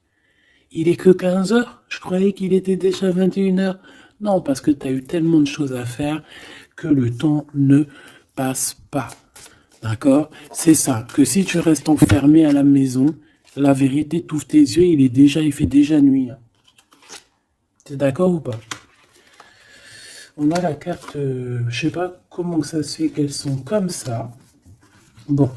il est que 15 heures, je croyais qu'il était déjà 21 heures. Non, parce que tu as eu tellement de choses à faire que le temps ne passe pas. D'accord? C'est ça, que si tu restes enfermé à la maison, la vérité, t'ouvres tes yeux, il fait déjà nuit. T'es d'accord ou pas? On a la carte, je sais pas comment ça se fait qu'elles sont comme ça. Bon,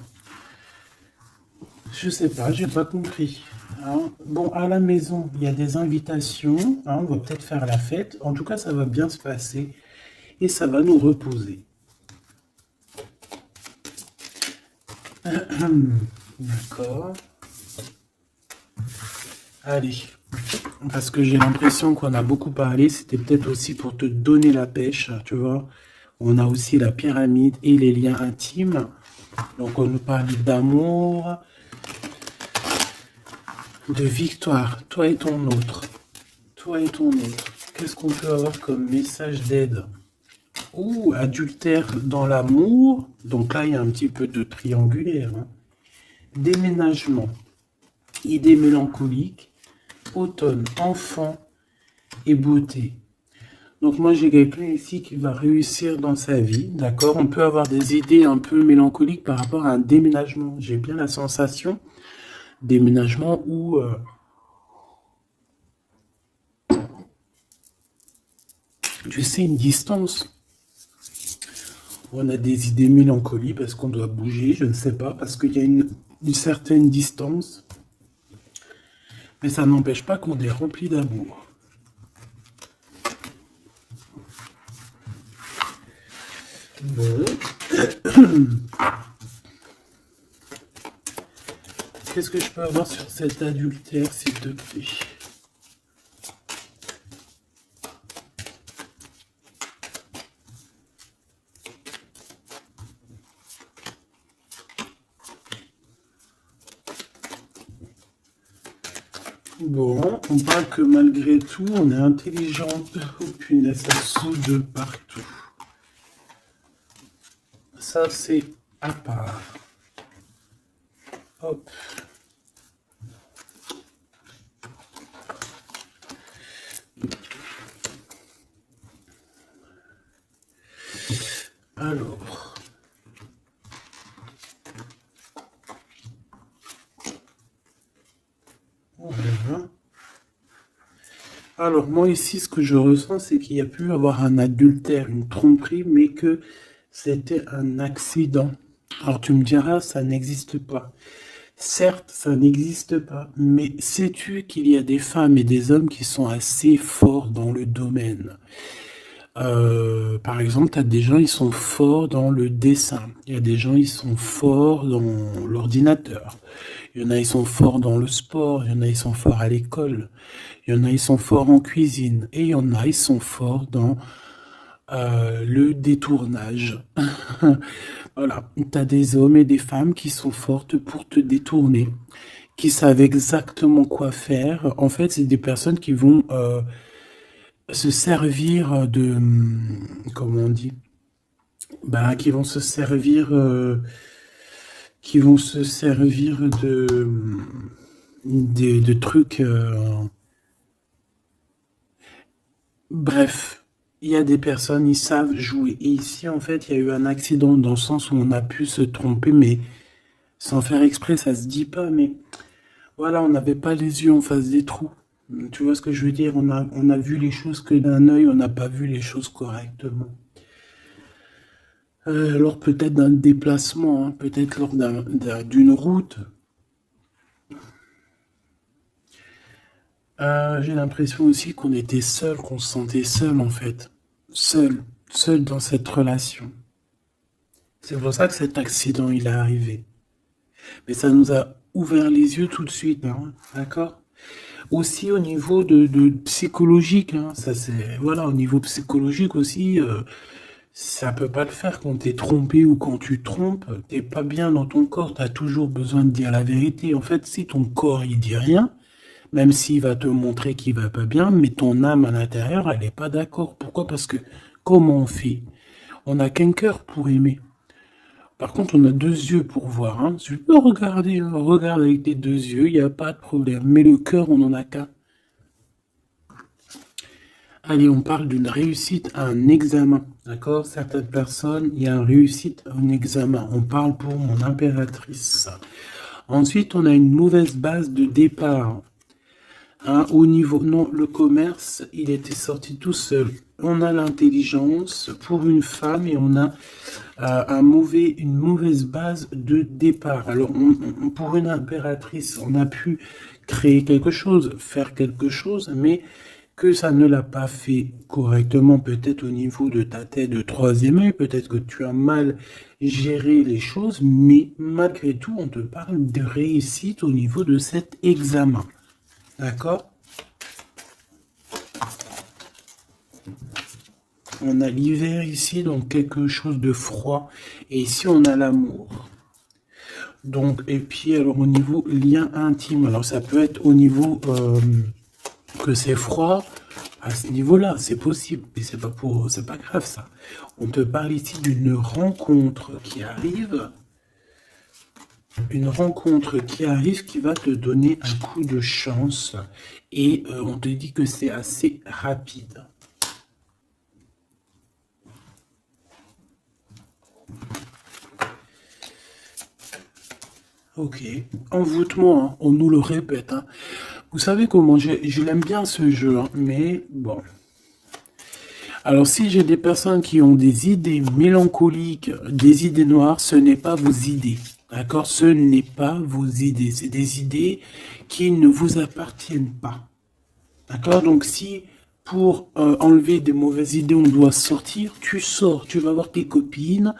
je sais pas, j'ai pas compris. Hein. Bon, à la maison, il y a des invitations. Hein, on va peut-être faire la fête. En tout cas, ça va bien se passer et ça va nous reposer. D'accord. Allez. Parce que j'ai l'impression qu'on a beaucoup parlé. C'était peut-être aussi pour te donner la pêche, tu vois. On a aussi la pyramide et les liens intimes. Donc on nous parle d'amour, de victoire. Toi et ton autre. Toi et ton autre. Qu'est-ce qu'on peut avoir comme message d'aide? Ouh, adultère dans l'amour. Donc là, il y a un petit peu de triangulaire. Hein. Déménagement. Idée mélancolique. Automne, enfant et beauté. Donc moi, j'ai quelqu'un ici qui va réussir dans sa vie. D'accord? On peut avoir des idées un peu mélancoliques par rapport à un déménagement. J'ai bien la sensation. Déménagement où... tu sais, une distance. On a des idées mélancoliques parce qu'on doit bouger, je ne sais pas, parce qu'il y a une certaine distance. Mais ça n'empêche pas qu'on est rempli d'amour. Bon. Qu'est-ce que je peux avoir sur cet adultère, s'il te plaît? Bon, on parle que malgré tout, on est intelligente. Oh punaise, ça saute de partout. Ça, c'est à part. Hop. Alors. Voilà. Alors, moi ici, ce que je ressens, c'est qu'il y a pu avoir un adultère, une tromperie, mais que c'était un accident. Alors, tu me diras, ça n'existe pas. Certes, ça n'existe pas, mais sais-tu qu'il y a des femmes et des hommes qui sont assez forts dans le domaine? Par exemple, tu as des gens, ils sont forts dans le dessin. Il y a des gens, ils sont forts dans l'ordinateur. Il y en a, ils sont forts dans le sport. Il y en a, ils sont forts à l'école. Il y en a, ils sont forts en cuisine. Et il y en a, ils sont forts dans le détournage. Voilà. Tu as des hommes et des femmes qui sont fortes pour te détourner, qui savent exactement quoi faire. En fait, c'est des personnes qui vont se servir de... Comment on dit? Ben, qui vont se servir... qui vont se servir de trucs... Bref, il y a des personnes, ils savent jouer. Et ici, en fait, il y a eu un accident dans le sens où on a pu se tromper, mais sans faire exprès, ça se dit pas, mais voilà, on n'avait pas les yeux en face des trous. Tu vois ce que je veux dire? On a vu les choses que d'un œil, on n'a pas vu les choses correctement. Alors peut-être d'un déplacement, hein, peut-être lors d'une route. J'ai l'impression aussi qu'on était seul, qu'on se sentait seul en fait. Seul, seul dans cette relation. C'est pour ça que cet accident il est arrivé. Mais ça nous a ouvert les yeux tout de suite, hein, d'accord? Aussi au niveau de psychologique, hein, ça c'est voilà, au niveau psychologique aussi, ça peut pas le faire quand t'es trompé ou quand tu trompes, t'es pas bien dans ton corps, t'as toujours besoin de dire la vérité. En fait, si ton corps il dit rien, même s'il va te montrer qu'il va pas bien, mais ton âme à l'intérieur, elle est pas d'accord. Pourquoi? Parce que comment on fait? On n'a qu'un cœur pour aimer. Par contre, on a deux yeux pour voir. Hein. Tu peux regarder, hein, regarde avec tes deux yeux, il n'y a pas de problème. Mais le cœur, on n'en a qu'un. Allez, on parle d'une réussite à un examen. D'accord? Certaines personnes, il y a une réussite à un examen. On parle pour mon impératrice. Ensuite, on a une mauvaise base de départ. Hein, au niveau, non, le commerce, il était sorti tout seul. On a l'intelligence pour une femme et on a une mauvaise base de départ. Alors, pour une impératrice, on a pu créer quelque chose, faire quelque chose, mais que ça ne l'a pas fait correctement, peut-être au niveau de ta tête de troisième œil, peut-être que tu as mal géré les choses, mais malgré tout, on te parle de réussite au niveau de cet examen. D'accord? On a l'hiver ici, donc quelque chose de froid. Et ici, on a l'amour. Donc, et puis, alors, au niveau lien intime, alors ça peut être au niveau que c'est froid, à ce niveau-là, c'est possible. Mais c'est pas grave, ça. On te parle ici d'une rencontre qui arrive. Une rencontre qui arrive qui va te donner un coup de chance. Et on te dit que c'est assez rapide. Ok, envoûtement, hein, on nous le répète. Hein. Vous savez comment, je l'aime bien ce jeu, hein, mais bon. Alors si j'ai des personnes qui ont des idées mélancoliques, des idées noires, ce n'est pas vos idées. D'accord? Ce n'est pas vos idées. C'est des idées qui ne vous appartiennent pas. D'accord? Donc si pour enlever des mauvaises idées, on doit sortir, tu sors, tu vas voir tes copines,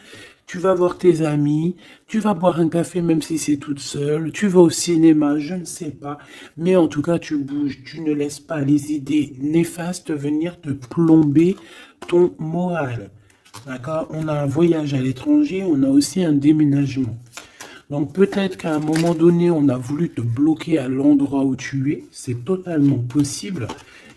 tu vas voir tes amis, tu vas boire un café même si c'est toute seule, tu vas au cinéma, je ne sais pas, mais en tout cas tu bouges, tu ne laisses pas les idées néfastes venir te plomber ton moral. D'accord? On a un voyage à l'étranger, on a aussi un déménagement. Donc peut-être qu'à un moment donné, on a voulu te bloquer à l'endroit où tu es. C'est totalement possible.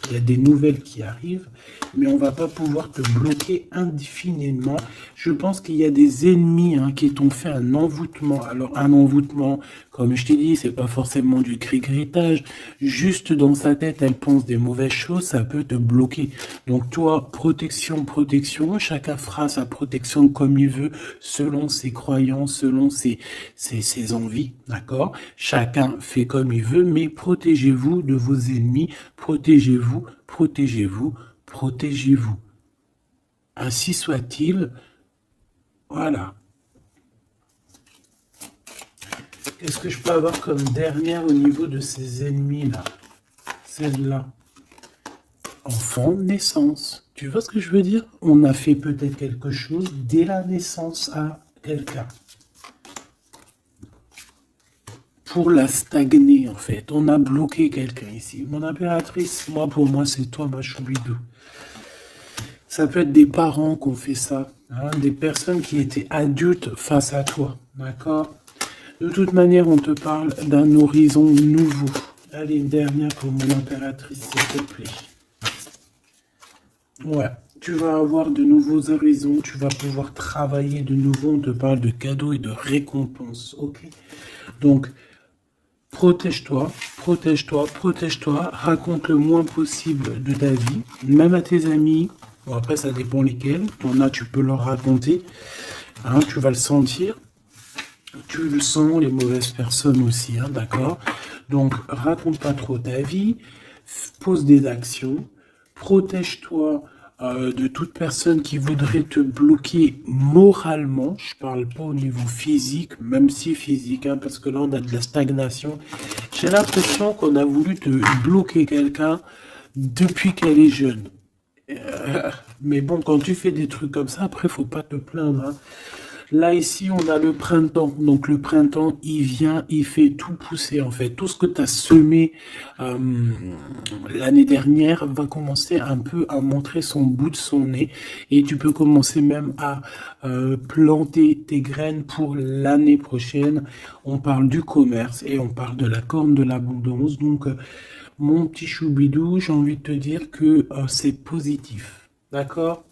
Il y a des nouvelles qui arrivent, mais on va pas pouvoir te bloquer indéfiniment. Je pense qu'il y a des ennemis qui t'ont fait un envoûtement. Alors un envoûtement, comme je t'ai dit, c'est pas forcément du cri-gritage. Juste dans sa tête, elle pense des mauvaises choses, ça peut te bloquer. Donc toi, protection, protection. Chacun fera sa protection comme il veut, selon ses croyances, selon ses envies, d'accord? Chacun fait comme il veut, mais protégez-vous de vos ennemis, protégez-vous, protégez-vous, protégez-vous. Ainsi soit-il, voilà. Qu'est-ce que je peux avoir comme dernière au niveau de ces ennemis-là? Celle-là. Enfant, naissance. Tu vois ce que je veux dire? On a fait peut-être quelque chose dès la naissance à quelqu'un. Pour la stagner, en fait. On a bloqué quelqu'un ici. Mon impératrice, moi, pour moi, c'est toi, ma choubidou. Ça peut être des parents qui ont fait ça. Hein, des personnes qui étaient adultes face à toi. D'accord? De toute manière, on te parle d'un horizon nouveau. Allez, une dernière pour mon impératrice, s'il te plaît. Ouais. Tu vas avoir de nouveaux horizons. Tu vas pouvoir travailler de nouveau. On te parle de cadeaux et de récompenses. Ok? Donc, protège-toi, protège-toi, protège-toi, raconte le moins possible de ta vie, même à tes amis. Bon, après, ça dépend lesquels. T'en as, tu peux leur raconter. Hein, tu vas le sentir. Tu le sens, les mauvaises personnes aussi, hein, d'accord? Donc, raconte pas trop ta vie. pose des actions, protège-toi de toute personne qui voudrait te bloquer moralement. Je parle pas au niveau physique, même si physique, hein, parce que là on a de la stagnation. J'ai l'impression qu'on a voulu te bloquer quelqu'un depuis qu'elle est jeune. Mais bon, quand tu fais des trucs comme ça, après, faut pas te plaindre, hein. Là, ici, on a le printemps. Donc, le printemps, il vient, il fait tout pousser, en fait. Tout ce que tu as semé euh, l'année dernière va commencer un peu à montrer son bout de son nez. Et tu peux commencer même à planter tes graines pour l'année prochaine. On parle du commerce et on parle de la corne de l'abondance. Donc, mon petit choubidou, j'ai envie de te dire que c'est positif. D'accord?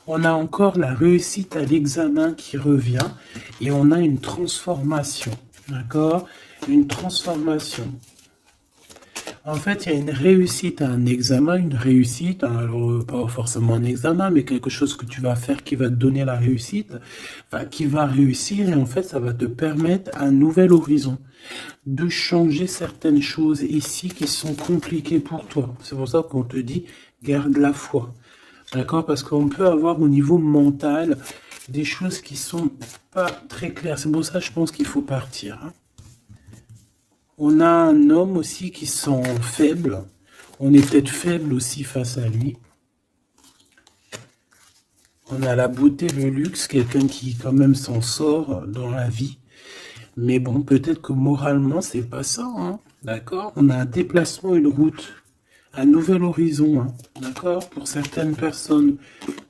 On a encore la réussite à l'examen qui revient et on a une transformation. D'accord? Une transformation. En fait, il y a une réussite à un examen, une réussite, hein, alors pas forcément un examen, mais quelque chose que tu vas faire qui va te donner la réussite, enfin, qui va réussir, et en fait, ça va te permettre un nouvel horizon, de changer certaines choses ici qui sont compliquées pour toi. C'est pour ça qu'on te dit, garde la foi. D'accord? Parce qu'on peut avoir au niveau mental des choses qui sont pas très claires. C'est pour ça, je pense qu'il faut partir, hein. On a un homme aussi qui sent faible. On est peut-être faible aussi face à lui. On a la beauté, le luxe, quelqu'un qui quand même s'en sort dans la vie. Mais bon, peut-être que moralement, c'est pas ça, hein. D'accord? On a un déplacement, une route, un nouvel horizon, hein. D'accord? Pour certaines personnes,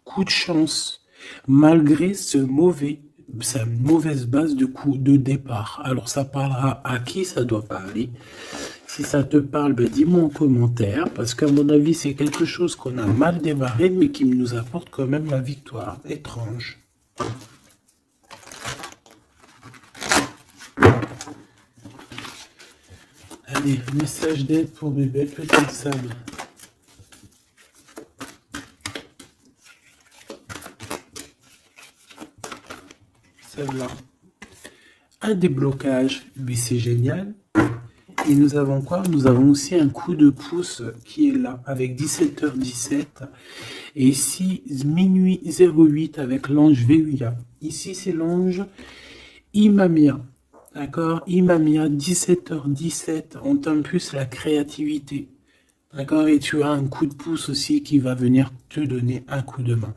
coup de chance, malgré sa mauvaise base de coup de départ. Alors ça parlera à qui ça doit parler. Si ça te parle, ben dis-moi en commentaire, parce qu'à mon avis, c'est quelque chose qu'on a mal démarré, mais qui nous apporte quand même la victoire. Étrange. Allez, message d'aide pour mes belles petites sables. Celle-là. Un déblocage, mais c'est génial. Et nous avons quoi? Nous avons aussi un coup de pouce qui est là, avec 17h17. Et ici, minuit 08 avec l'ange Véuya. Ici, c'est l'ange Imamia. D'accord? Imamia, 17h17. On t'impulse la créativité. D'accord? Et tu as un coup de pouce aussi qui va venir te donner un coup de main.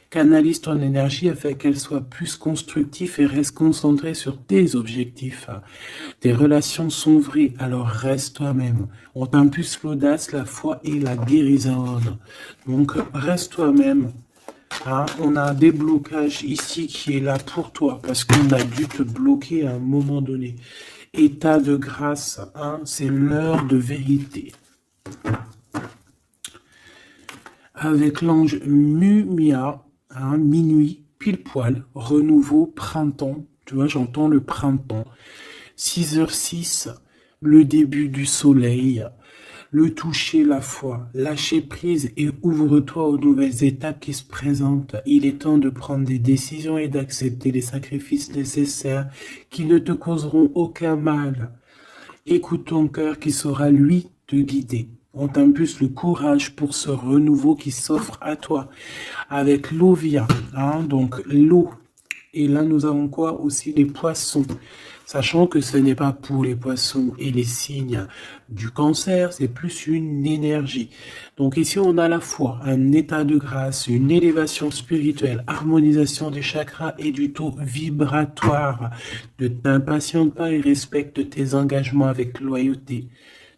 Canalise ton énergie afin qu'elle soit plus constructive et reste concentrée sur tes objectifs. Tes relations sont vraies, alors reste toi-même. On t'impulse l'audace, la foi et la guérison. Donc reste toi-même. Hein, on a un déblocage ici qui est là pour toi parce qu'on a dû te bloquer à un moment donné. État de grâce, hein, c'est l'heure de vérité. Avec l'ange Mumia, hein, minuit, pile poil, renouveau, printemps. Tu vois, j'entends le printemps. 6h06, le début du soleil. Le toucher, la foi, lâcher prise et ouvre-toi aux nouvelles étapes qui se présentent. Il est temps de prendre des décisions et d'accepter les sacrifices nécessaires qui ne te causeront aucun mal. Écoute ton cœur qui saura, lui, te guider. On t'impulse le courage pour ce renouveau qui s'offre à toi. Avec l'Ovia, hein, donc l'eau. Et là, nous avons quoi? Aussi les poissons. Sachant que ce n'est pas pour les poissons et les signes du cancer, c'est plus une énergie. Donc ici, on a la foi, un état de grâce, une élévation spirituelle, harmonisation des chakras et du taux vibratoire. Ne t'impatiente pas et respecte tes engagements avec loyauté.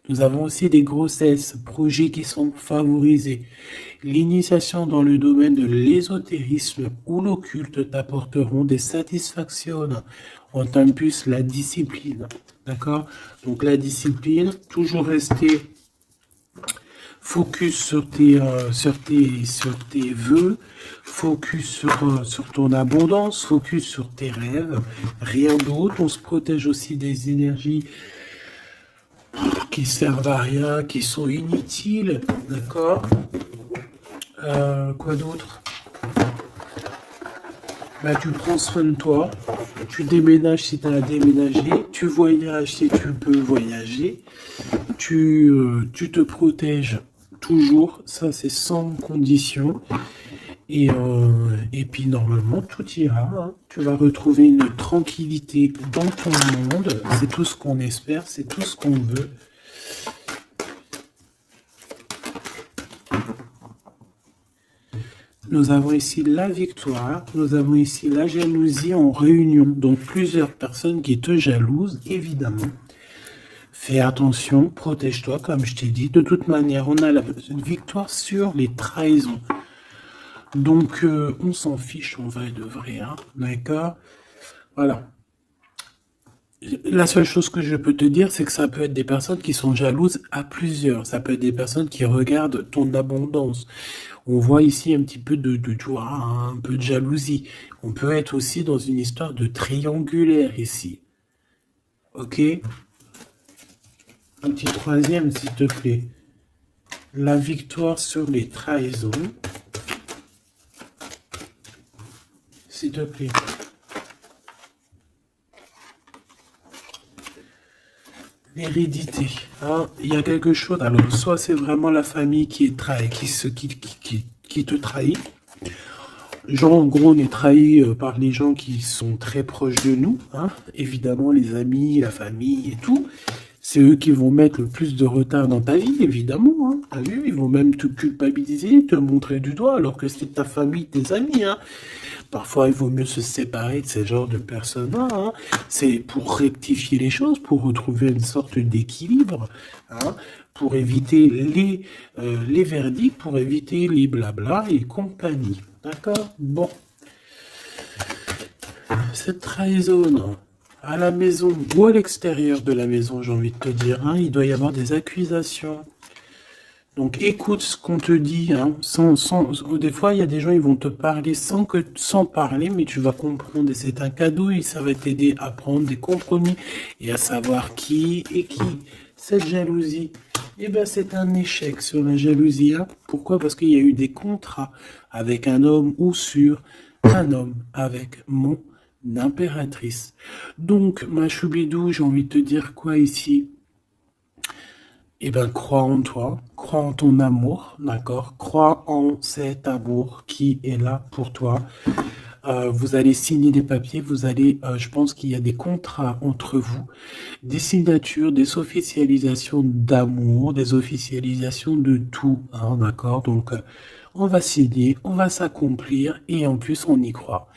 Nous avons aussi des grossesses, projets qui sont favorisés. L'initiation dans le domaine de l'ésotérisme ou l'occulte t'apporteront des satisfactions. On t'impulse la discipline. D'accord? Donc la discipline, toujours rester focus sur tes vœux, focus sur ton abondance, focus sur tes rêves, rien d'autre. On se protège aussi des énergies qui servent à rien, qui sont inutiles, d'accord? Quoi d'autre? bah, tu prends soin de toi, tu déménages si tu as à déménager, tu voyages si tu peux voyager, tu te protèges toujours, ça c'est sans condition. Et puis normalement tout ira, hein. Tu vas retrouver une tranquillité dans ton monde, c'est tout ce qu'on espère, c'est tout ce qu'on veut. Nous avons ici la victoire, nous avons ici la jalousie en réunion, donc plusieurs personnes qui te jalousent, évidemment. Fais attention, protège-toi, comme je t'ai dit. De toute manière, on a une victoire sur les trahisons. Donc, on s'en fiche, on va et de vrai, hein, d'accord? Voilà. La seule chose que je peux te dire, c'est que ça peut être des personnes qui sont jalouses à plusieurs. Ça peut être des personnes qui regardent ton abondance. On voit ici un petit peu tu vois, un peu de jalousie. On peut être aussi dans une histoire de triangulaire ici. Ok? Un petit troisième, s'il te plaît. La victoire sur les trahisons. S'il te plaît. L'hérédité. Hein, il y a quelque chose. Alors, soit c'est vraiment la famille qui est qui te trahit. Genre, en gros, on est trahi par les gens qui sont très proches de nous. Hein, évidemment, les amis, la famille et tout. C'est eux qui vont mettre le plus de retard dans ta vie, évidemment. Hein. T'as vu, ils vont même te culpabiliser, te montrer du doigt, alors que c'est ta famille, tes amis. Hein. Parfois, il vaut mieux se séparer de ce genre de personnes-là. Hein. C'est pour rectifier les choses, pour retrouver une sorte d'équilibre, hein, pour éviter les verdicts, pour éviter les blabla et compagnie. D'accord? Bon. Cette trahison, à la maison ou à l'extérieur de la maison, j'ai envie de te dire, hein, il doit y avoir des accusations. Donc écoute ce qu'on te dit, hein, des fois il y a des gens ils vont te parler sans parler, mais tu vas comprendre et c'est un cadeau et ça va t'aider à prendre des compromis et à savoir qui est qui. Cette jalousie, eh ben c'est un échec sur la jalousie. Hein. Pourquoi? Parce qu'il y a eu des contrats avec un homme ou sur un homme avec mon impératrice. Donc ma choubidou, j'ai envie de te dire quoi ici? Eh ben, crois en toi, crois en ton amour, d'accord? Crois en cet amour qui est là pour toi. Vous allez signer des papiers, je pense qu'il y a des contrats entre vous, des signatures, des officialisations d'amour, des officialisations de tout, hein, d'accord? Donc, on va signer, on va s'accomplir et en plus, on y croit.